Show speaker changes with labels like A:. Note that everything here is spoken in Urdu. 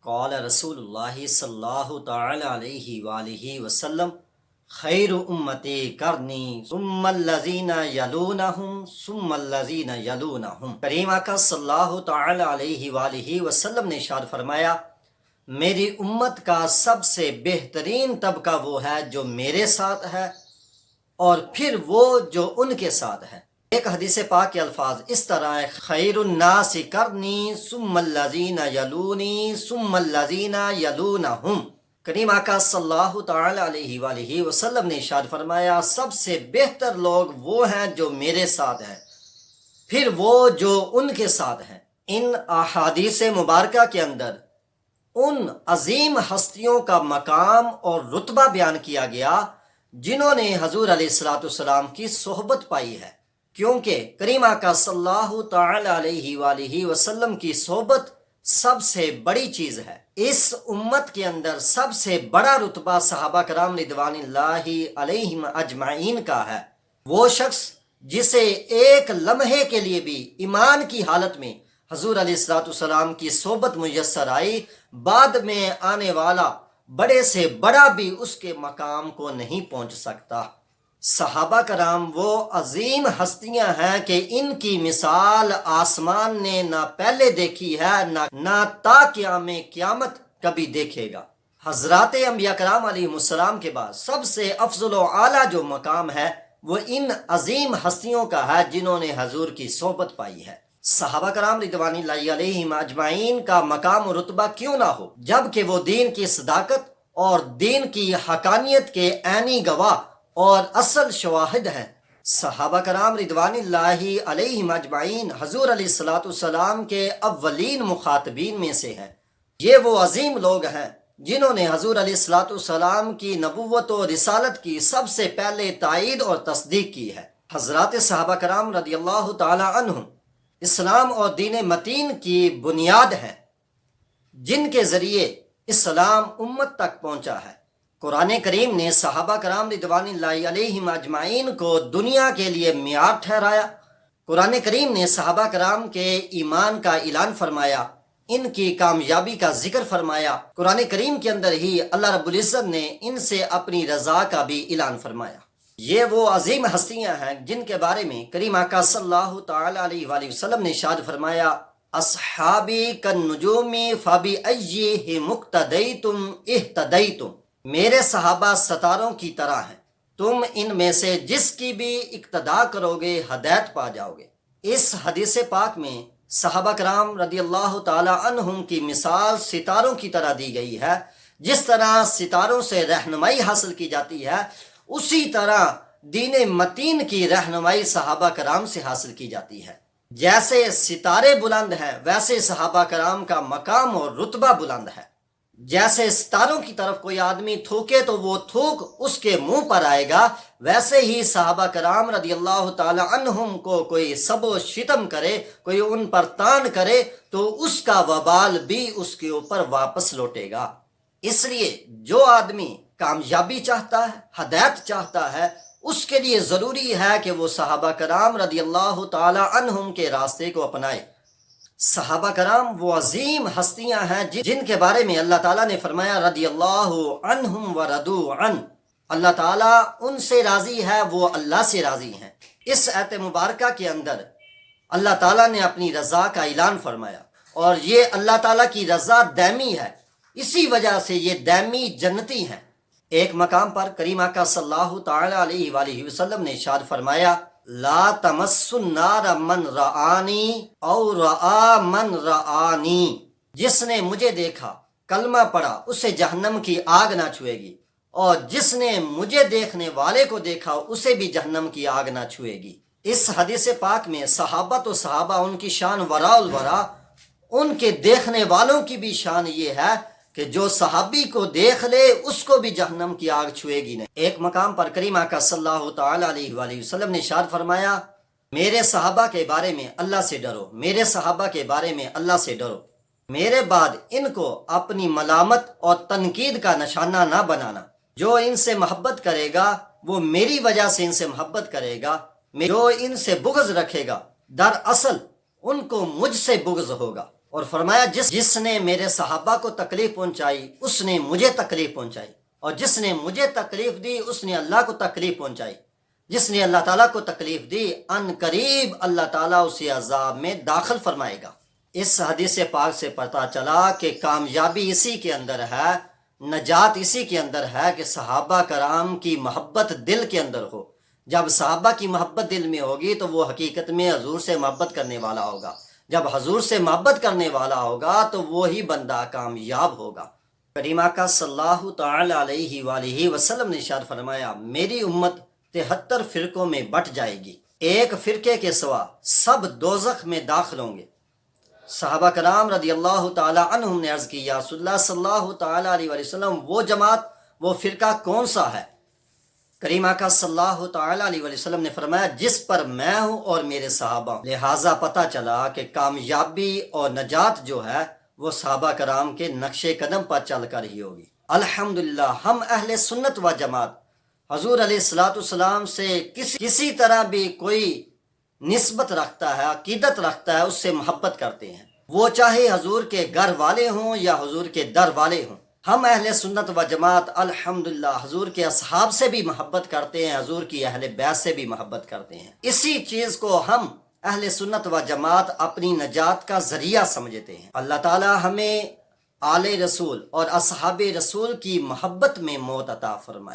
A: قال رسول اللہ صلی اللہ تعالی علیہ وآلہ وسلم خیر امتی کرنی ثم الذین یلونہم ثم الذین یلونہم۔ کریم آقا صلی اللہ تعالی علیہ وآلہ وسلم نے ارشاد فرمایا، میری امت کا سب سے بہترین طبقہ وہ ہے جو میرے ساتھ ہے، اور پھر وہ جو ان کے ساتھ ہے۔ ایک حدیث پاک کے الفاظ اس طرح ہے، خیر الناس کرنی ثم الذین یلونی ثم الذین یلونہم۔ کریم آقا صلی اللہ تعالی علیہ وآلہ وسلم نے ارشاد فرمایا، سب سے بہتر لوگ وہ ہیں جو میرے ساتھ ہیں، پھر وہ جو ان کے ساتھ ہیں۔ ان احادیث مبارکہ کے اندر ان عظیم ہستیوں کا مقام اور رتبہ بیان کیا گیا جنہوں نے حضور علیہ السلام کی صحبت پائی ہے، کیونکہ کریم آقا صلی اللہ تعالی علیہ وآلہ وسلم کی صحبت سب سے بڑی چیز ہے۔ اس امت کے اندر سب سے بڑا رتبہ صحابہ کرام رضوان اللہ علیہم اجمعین کا ہے۔ وہ شخص جسے ایک لمحے کے لیے بھی ایمان کی حالت میں حضور علیہ السلام کی صحبت میسر آئی، بعد میں آنے والا بڑے سے بڑا بھی اس کے مقام کو نہیں پہنچ سکتا۔ صحابہ کرام وہ عظیم ہستیاں ہیں کہ ان کی مثال آسمان نے نہ پہلے دیکھی ہے نہ تا قیام قیامت کبھی دیکھے گا۔ حضرات انبیاء کرام علیہ السلام کے بعد سب سے افضل و اعلیٰ جو مقام ہے وہ ان عظیم ہستیوں کا ہے جنہوں نے حضور کی صحبت پائی ہے۔ صحابہ کرام رضوان اللہ علیہم اجمعین کا مقام و رتبہ کیوں نہ ہو، جبکہ وہ دین کی صداقت اور دین کی حقانیت کے عینی گواہ اور اصل شواہد ہیں۔ صحابہ کرام رضوان اللہ علیہم اجمعین حضور علیہ السلام کے اولین مخاطبین میں سے ہیں۔ یہ وہ عظیم لوگ ہیں جنہوں نے حضور علیہ السلام کی نبوت و رسالت کی سب سے پہلے تائید اور تصدیق کی ہے۔ حضرات صحابہ کرام رضی اللہ تعالی عنہم اسلام اور دین متین کی بنیاد ہیں، جن کے ذریعے اسلام امت تک پہنچا ہے۔ قرآن کریم نے صحابہ کرام رضوان اللہ علیہم اجمعین کو دنیا کے لیے معیار ٹھہرایا۔ قرآن کریم نے صحابہ کرام کے ایمان کا اعلان فرمایا، ان کی کامیابی کا ذکر فرمایا۔ قرآن کریم کے اندر ہی اللہ رب العزت نے ان سے اپنی رضا کا بھی اعلان فرمایا۔ یہ وہ عظیم ہستیاں ہیں جن کے بارے میں کریم آقا صلی اللہ تعالی علیہ وآلہ وسلم نے ارشاد فرمایا، اصحابی کالنجوم فبأیہم اقتدیتم اہتدیتم۔ میرے صحابہ ستاروں کی طرح ہیں، تم ان میں سے جس کی بھی اقتداء کرو گے ہدایت پا جاؤ گے۔ اس حدیث پاک میں صحابہ کرام رضی اللہ تعالی عنہم کی مثال ستاروں کی طرح دی گئی ہے۔ جس طرح ستاروں سے رہنمائی حاصل کی جاتی ہے، اسی طرح دین متین کی رہنمائی صحابہ کرام سے حاصل کی جاتی ہے۔ جیسے ستارے بلند ہیں ویسے صحابہ کرام کا مقام اور رتبہ بلند ہے۔ جیسے ستاروں کی طرف کوئی آدمی تھوکے تو وہ تھوک اس کے منہ پر آئے گا، ویسے ہی صحابہ کرام رضی اللہ تعالی عنہم کو کوئی سب و شتم کرے، کوئی ان پر تان کرے تو اس کا وبال بھی اس کے اوپر واپس لوٹے گا۔ اس لیے جو آدمی کامیابی چاہتا ہے، ہدایت چاہتا ہے، اس کے لیے ضروری ہے کہ وہ صحابہ کرام رضی اللہ تعالی عنہم کے راستے کو اپنائے۔ صحابہ کرام وہ عظیم ہستیاں ہیں جن کے بارے میں اللہ تعالیٰ نے فرمایا، رضی اللہ عنہم ورضوا عنہ، اللہ تعالیٰ ان سے راضی ہے، وہ اللہ سے راضی ہیں۔ اس آیت مبارکہ کے اندر اللہ تعالیٰ نے اپنی رضا کا اعلان فرمایا، اور یہ اللہ تعالیٰ کی رضا دائمی ہے، اسی وجہ سے یہ دائمی جنتی ہیں۔ ایک مقام پر کریم آقا صلی اللہ تعالی علیہ وآلہ وسلم نے ارشاد فرمایا، لا تمس النار من رآنی او رآ من رآنی۔ جس نے مجھے دیکھا، کلمہ پڑھا، اسے جہنم کی آگ نہ چھوئے گی، اور جس نے مجھے دیکھنے والے کو دیکھا اسے بھی جہنم کی آگ نہ چھوئے گی۔ اس حدیث پاک میں صحابہ تو صحابہ، ان کی شان وراء الورا، ان کے دیکھنے والوں کی بھی شان یہ ہے کہ جو صحابی کو دیکھ لے اس کو بھی جہنم کی آگ چھوئے گی نہیں۔ ایک مقام پر کریم آقا صلی اللہ تعالی علیہ وآلہ وسلم نے ارشاد فرمایا، میرے صحابہ کے بارے میں اللہ سے ڈرو، میرے صحابہ کے بارے میں اللہ سے ڈرو، میرے بعد ان کو اپنی ملامت اور تنقید کا نشانہ نہ بنانا۔ جو ان سے محبت کرے گا وہ میری وجہ سے ان سے محبت کرے گا، جو ان سے بغض رکھے گا دراصل ان کو مجھ سے بغض ہوگا۔ اور فرمایا جس نے میرے صحابہ کو تکلیف پہنچائی اس نے مجھے تکلیف پہنچائی، اور جس نے مجھے تکلیف دی اس نے اللہ کو تکلیف پہنچائی۔ جس نے اللہ تعالیٰ کو تکلیف دی ان قریب اللہ تعالیٰ اسے عذاب میں داخل فرمائے گا۔ اس حدیث پاک سے پتہ چلا کہ کامیابی اسی کے اندر ہے، نجات اسی کے اندر ہے کہ صحابہ کرام کی محبت دل کے اندر ہو۔ جب صحابہ کی محبت دل میں ہوگی تو وہ حقیقت میں حضور سے محبت کرنے والا ہوگا۔ جب حضور سے محبت کرنے والا ہوگا تو وہی بندہ کامیاب ہوگا۔ کریم آقا صلی اللہ تعالی علیہ وآلہ وسلم نے ارشاد فرمایا، میری امت 73 فرقوں میں بٹ جائے گی، ایک فرقے کے سوا سب دوزخ میں داخل ہوں گے۔ صحابہ کرام رضی اللہ تعالی عنہم نے عرض کی، یا رسول اللہ صلی اللہ تعالی علیہ وآلہ وسلم وہ جماعت، وہ فرقہ کون سا ہے؟ کریم آقا صلی اللہ تعالی علیہ وآلہ وسلم نے فرمایا، جس پر میں ہوں اور میرے صحابہ۔ لہٰذا پتہ چلا کہ کامیابی اور نجات جو ہے وہ صحابہ کرام کے نقش قدم پر چل کر ہی ہوگی۔ الحمدللہ ہم اہل سنت و جماعت حضور علیہ الصلوۃ والسلام سے کسی طرح بھی کوئی نسبت رکھتا ہے، عقیدت رکھتا ہے، اس سے محبت کرتے ہیں، وہ چاہے حضور کے گھر والے ہوں یا حضور کے در والے ہوں۔ ہم اہل سنت و جماعت الحمدللہ حضور کے اصحاب سے بھی محبت کرتے ہیں، حضور کی اہل بیت سے بھی محبت کرتے ہیں۔ اسی چیز کو ہم اہل سنت و جماعت اپنی نجات کا ذریعہ سمجھتے ہیں۔ اللہ تعالی ہمیں آل رسول اور اصحاب رسول کی محبت میں موت عطا فرمائے۔